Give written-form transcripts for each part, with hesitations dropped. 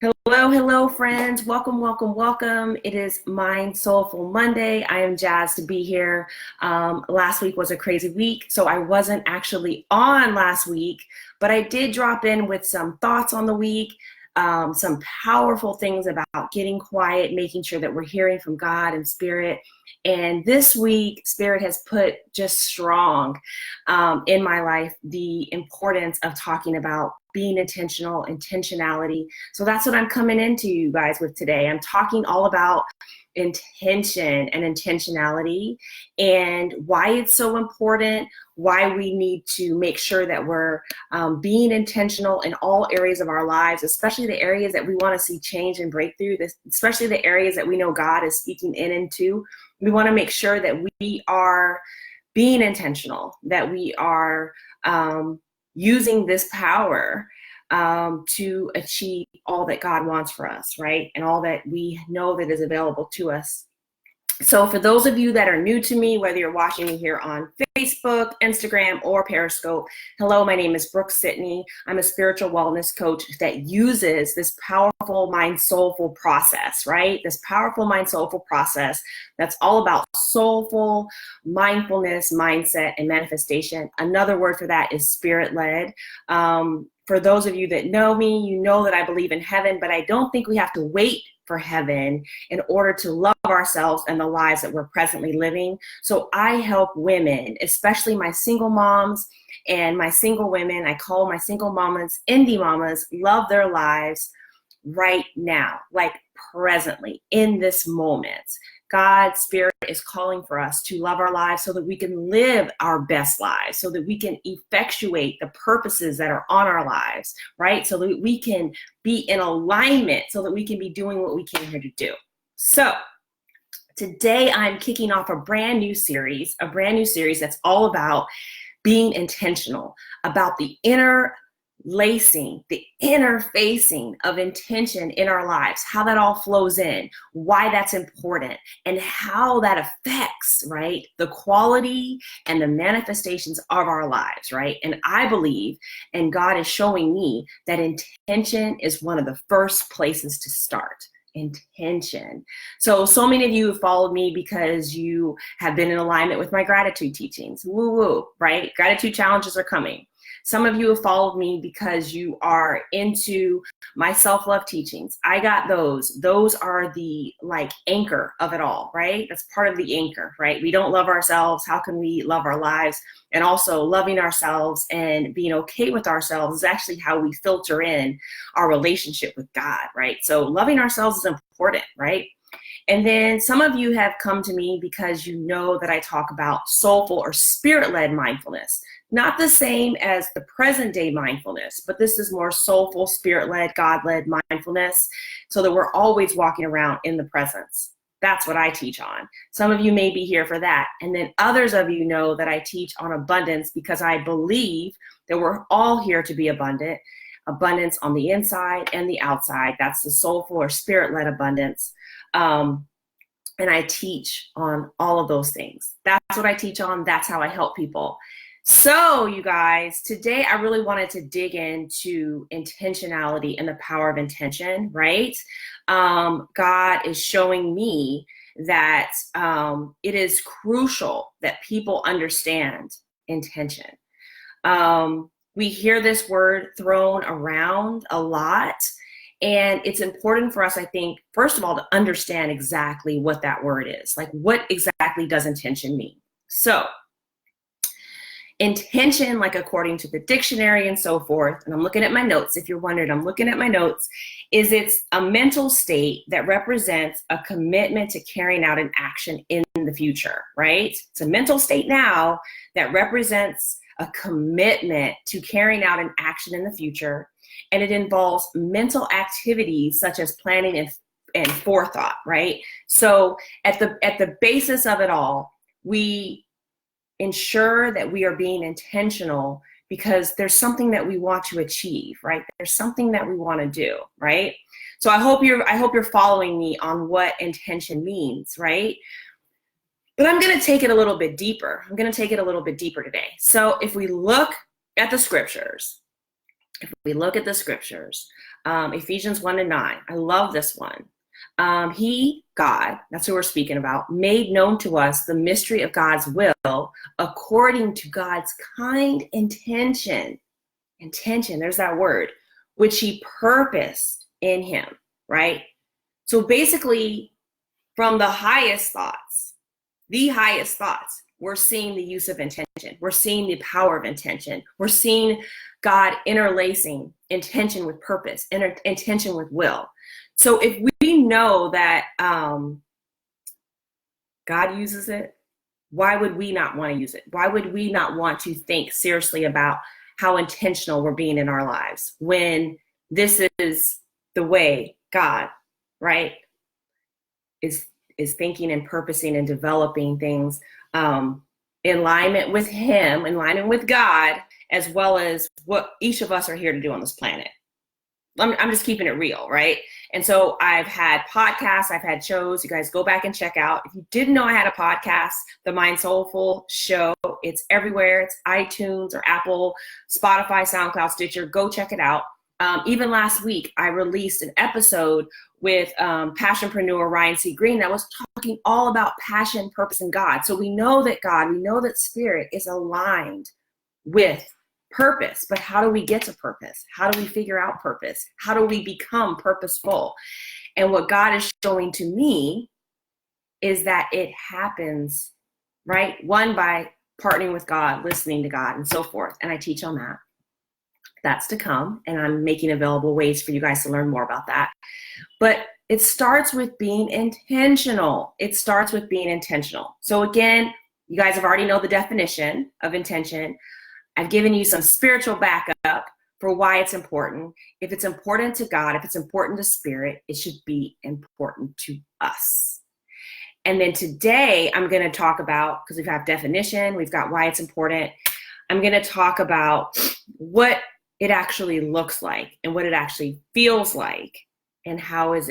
Hello, hello, friends. Welcome, welcome, welcome. It is MindSoulful Monday. I am jazzed to be here. Last week was a crazy week, so I wasn't actually on last week, but I did drop in with some thoughts on the week, some powerful things about getting quiet, making sure that we're hearing from God and Spirit. And this week, Spirit has put just strong in my life the importance of talking about being intentional, intentionality. So that's what I'm coming into you guys with today. I'm talking all about intention and intentionality and why it's so important, why we need to make sure that we're being intentional in all areas of our lives, especially the areas that we want to see change and breakthrough, especially the areas that we know God is speaking in and to. We want to make sure that we are being intentional, that we are using this power to achieve all that God wants for us, right? And all that we know that is available to us. So for those of you that are new to me, whether you're watching me here on Facebook, Instagram, or Periscope, hello, my name is Brooke-Sidney. I'm a spiritual wellness coach that uses this powerful mind-soulful process, right? This powerful mind-soulful process that's all about soulful mindfulness, mindset, and manifestation. Another word for that is spirit-led. For those of you that know me, you know that I believe in heaven, but I don't think we have to wait for heaven in order to love ourselves and the lives that we're presently living. So I help women, especially my single moms and my single women. I call my single mamas indie mamas, love their lives right now, like presently in this moment. God's Spirit is calling for us to love our lives so that we can live our best lives, so that we can effectuate the purposes that are on our lives, right? So that we can be in alignment, so that we can be doing what we came here to do. So today I'm kicking off a brand new series that's all about being intentional, about the interlacing, the interfacing of intention in our lives, how that all flows in, why that's important, and how that affects, right, the quality and the manifestations of our lives, right? And I believe, and God is showing me, that intention is one of the first places to start. Intention. So many of you have followed me because you have been in alignment with my gratitude teachings. Woo woo, right? Gratitude challenges are coming. Some of you have followed me because you are into my self-love teachings. I got those. Those are the anchor of it all, right? That's part of the anchor, right? We don't love ourselves. How can we love our lives? And also loving ourselves and being okay with ourselves is actually how we filter in our relationship with God, right? So loving ourselves is important, right? And then some of you have come to me because you know that I talk about soulful or spirit-led mindfulness. Not the same as the present day mindfulness, but this is more soulful, spirit-led, God-led mindfulness, so that we're always walking around in the presence. That's what I teach on. Some of you may be here for that. And then others of you know that I teach on abundance because I believe that we're all here to be abundant. Abundance on the inside and the outside. That's the soulful or spirit-led abundance. And I teach on all of those things. That's what I teach on. That's how I help people. So you guys, today I really wanted to dig into intentionality and the power of intention, right? God is showing me that it is crucial that people understand intention. We hear this word thrown around a lot, and it's important for us, I think, first of all, to understand exactly what that word is. Like, what exactly does intention mean? So intention, like according to the dictionary and so forth, and I'm looking at my notes, if you're wondering, I'm looking at my notes, is it's a mental state that represents a commitment to carrying out an action in the future, right? It's a mental state now that represents a commitment to carrying out an action in the future, and it involves mental activities such as planning and forethought, right? So at the basis of it all, we ensure that we are being intentional because there's something that we want to achieve, right? There's something that we want to do, right? So I hope you're following me on what intention means, right? But I'm going to take it a little bit deeper. I'm going to take it a little bit deeper today. So if we look at the scriptures, Ephesians 1:9. I love this one. He, God, that's who we're speaking about, made known to us the mystery of God's will according to God's kind intention. Intention, there's that word, which he purposed in him, right? So basically, from the highest thoughts, we're seeing the use of intention. We're seeing the power of intention. We're seeing God interlacing intention with purpose, intention with will. So if we know that God uses it, why would we not want to use it? Why would we not want to think seriously about how intentional we're being in our lives when this is the way God, right, is thinking and purposing and developing things in alignment with him, in alignment with God, as well as what each of us are here to do on this planet. I'm just keeping it real, right? And so I've had podcasts, I've had shows. You guys go back and check out. If you didn't know I had a podcast, the MindSoulful Show, it's everywhere. It's iTunes or Apple, Spotify, SoundCloud, Stitcher. Go check it out. Even last week, I released an episode with passionpreneur Ryan C. Green that was talking all about passion, purpose, and God. So we know that God, we know that spirit is aligned with purpose, but how do we get to purpose? How do we figure out purpose? How do we become purposeful? And what God is showing to me is that it happens, right? One, by partnering with God, listening to God, and so forth. And I teach on that. That's to come. And I'm making available ways for you guys to learn more about that. But it starts with being intentional. It starts with being intentional. So again, you guys have already know the definition of intention. I've given you some spiritual backup for why it's important. If it's important to God, if it's important to spirit, it should be important to us. And then today I'm going to talk about, because we've got definition, we've got why it's important. I'm going to talk about what it actually looks like and what it actually feels like and how does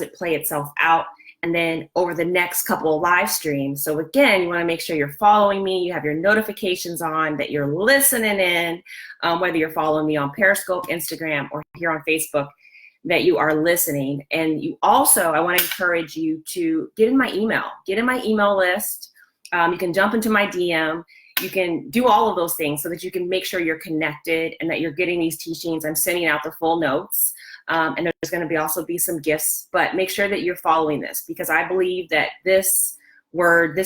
it play itself out. And then over the next couple of live streams. So again, you want to make sure you're following me, you have your notifications on, that you're listening in, whether you're following me on Periscope, Instagram, or here on Facebook, that you are listening. And you also, I want to encourage you to get in my email list. You can jump into my DM. You can do all of those things so that you can make sure you're connected and that you're getting these teachings. I'm sending out the full notes. And there's going to also be some gifts, but make sure that you're following this, because I believe that this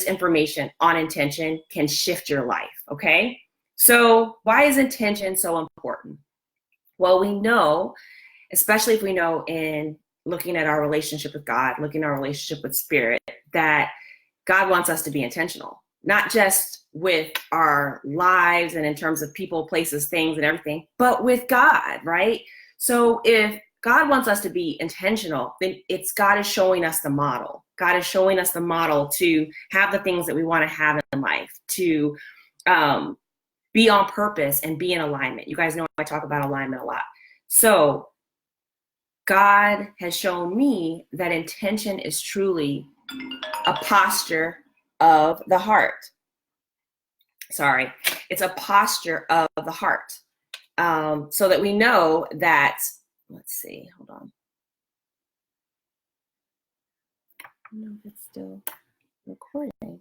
information on intention can shift your life. Okay. So why is intention so important? Well, we know, especially if we know in looking at our relationship with God, looking at our relationship with spirit, that God wants us to be intentional, not just with our lives and in terms of people, places, things, and everything, but with God, right? So if God wants us to be intentional, then God is showing us the model. God is showing us the model to have the things that we want to have in life, to be on purpose and be in alignment. You guys know I talk about alignment a lot. So God has shown me that intention is truly a posture of the heart. Sorry, it's a posture of the heart. So that we know that, let's see, hold on. I don't know if it's still recording.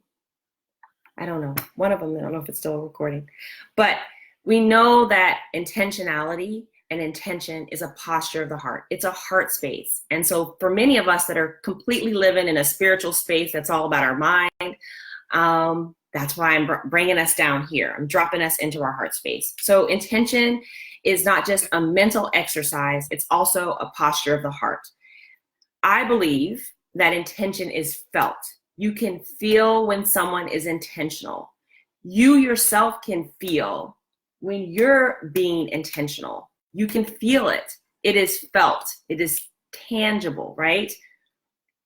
I don't know. One of them, I don't know if it's still recording. But we know that intentionality and intention is a posture of the heart. It's a heart space. And so for many of us that are completely living in a spiritual space that's all about our mind, that's why I'm bringing us down here. I'm dropping us into our heart space. So intention is not just a mental exercise. It's also a posture of the heart. I believe that intention is felt. You can feel when someone is intentional. You yourself can feel when you're being intentional. You can feel it. It is felt. It is tangible, right?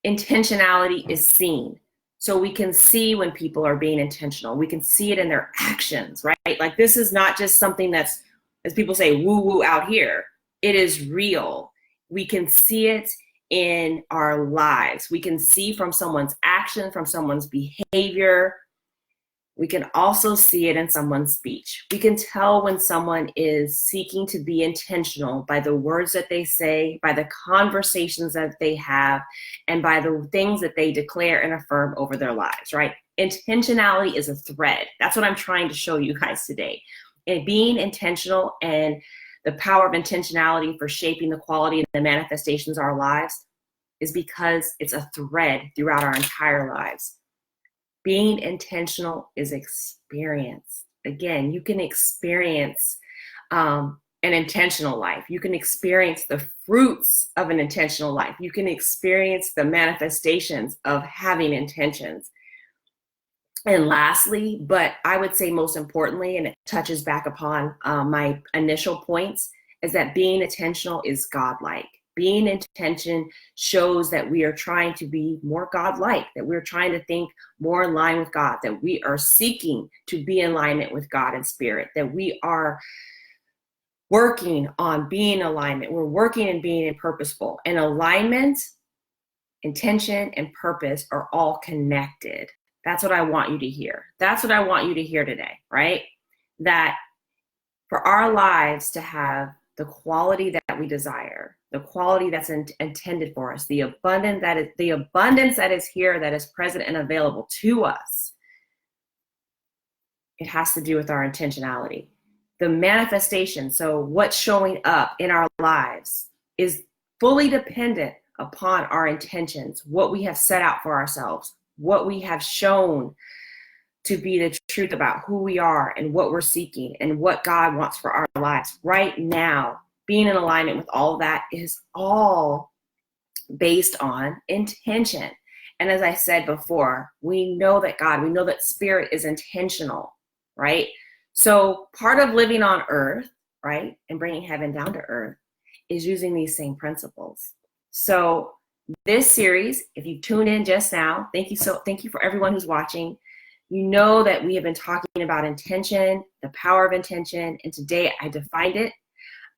Intentionality is seen. So we can see when people are being intentional. We can see it in their actions, right? Like this is not just something that's, as people say, woo-woo out here. It is real. We can see it in our lives. We can see from someone's action, from someone's behavior, We can also see it in someone's speech. We can tell when someone is seeking to be intentional by the words that they say, by the conversations that they have, and by the things that they declare and affirm over their lives, right? Intentionality is a thread. That's what I'm trying to show you guys today. And being intentional and the power of intentionality for shaping the quality and the manifestations of our lives is because it's a thread throughout our entire lives. Being intentional is experience. Again, you can experience an intentional life. You can experience the fruits of an intentional life. You can experience the manifestations of having intentions. And lastly, but I would say most importantly, and it touches back upon my initial points, is that being intentional is godlike. Being intention shows that we are trying to be more godlike, that we're trying to think more in line with God, that we are seeking to be in alignment with God and spirit, that we are working on being in alignment. We're working and being purposeful. And alignment, intention, and purpose are all connected. That's what I want you to hear. That's what I want you to hear today, right? That for our lives to have the quality that we desire, the quality that's intended for us, the abundance that is here, that is present and available to us, it has to do with our intentionality. The manifestation, so what's showing up in our lives, is fully dependent upon our intentions, what we have set out for ourselves, what we have shown to be the truth about who we are and what we're seeking and what God wants for our lives right now. Being in alignment with all of that is all based on intention. And as I said before, we know that spirit is intentional, right? So part of living on earth, right, and bringing heaven down to earth is using these same principles. So this series, if you tuned in just now, thank you for everyone who's watching. You know that we have been talking about intention, the power of intention, and today I defined it.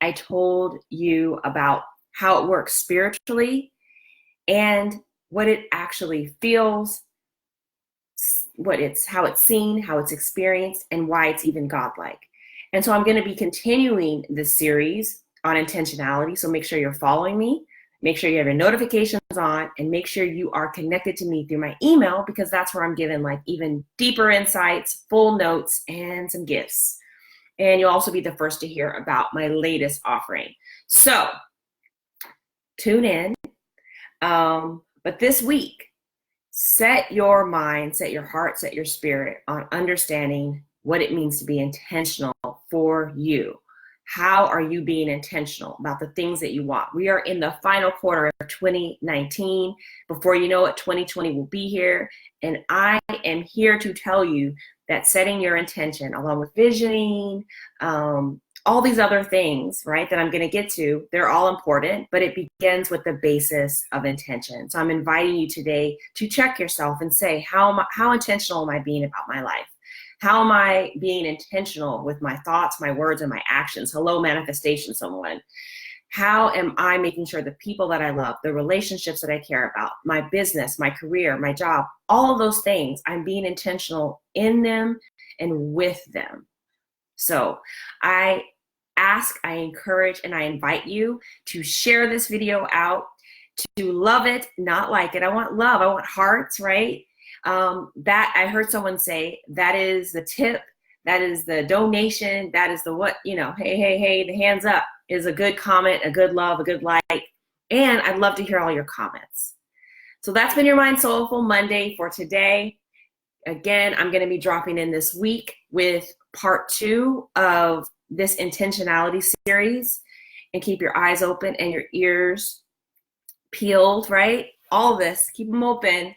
I told you about how it works spiritually and what it actually feels, how it's seen, how it's experienced, and why it's even godlike. And so I'm going to be continuing this series on intentionality. So make sure you're following me. Make sure you have your notifications on, and make sure you are connected to me through my email, because that's where I'm giving like even deeper insights, full notes, and some gifts. And you'll also be the first to hear about my latest offering. So tune in. But this week, set your mind, set your heart, set your spirit on understanding what it means to be intentional for you. How are you being intentional about the things that you want? We are in the final quarter of 2019. Before you know it, 2020 will be here. And I am here to tell you that setting your intention, along with visioning, all these other things, right, that I'm going to get to, they're all important, but it begins with the basis of intention. So I'm inviting you today to check yourself and say, how intentional am I being about my life? How am I being intentional with my thoughts, my words, and my actions? Hello, manifestation, someone. How am I making sure the people that I love, the relationships that I care about, my business, my career, my job, all of those things, I'm being intentional in them and with them. So I encourage, and I invite you to share this video out, to love it, not like it. I want love. I want hearts, right? That I heard someone say, that is the tip, that is the donation, that is the what, hey, the hands up is a good comment, a good love, a good like, and I'd love to hear all your comments. So that's been your MindSoulful Monday for today. Again, I'm going to be dropping in this week with part 2 of this intentionality series, and keep your eyes open and your ears peeled, right? All this, keep them open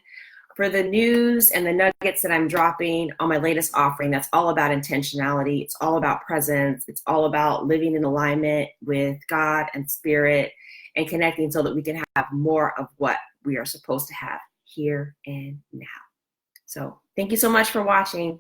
for the news and the nuggets that I'm dropping on my latest offering. That's all about intentionality. It's all about presence. It's all about living in alignment with God and spirit and connecting so that we can have more of what we are supposed to have here and now. So thank you so much for watching.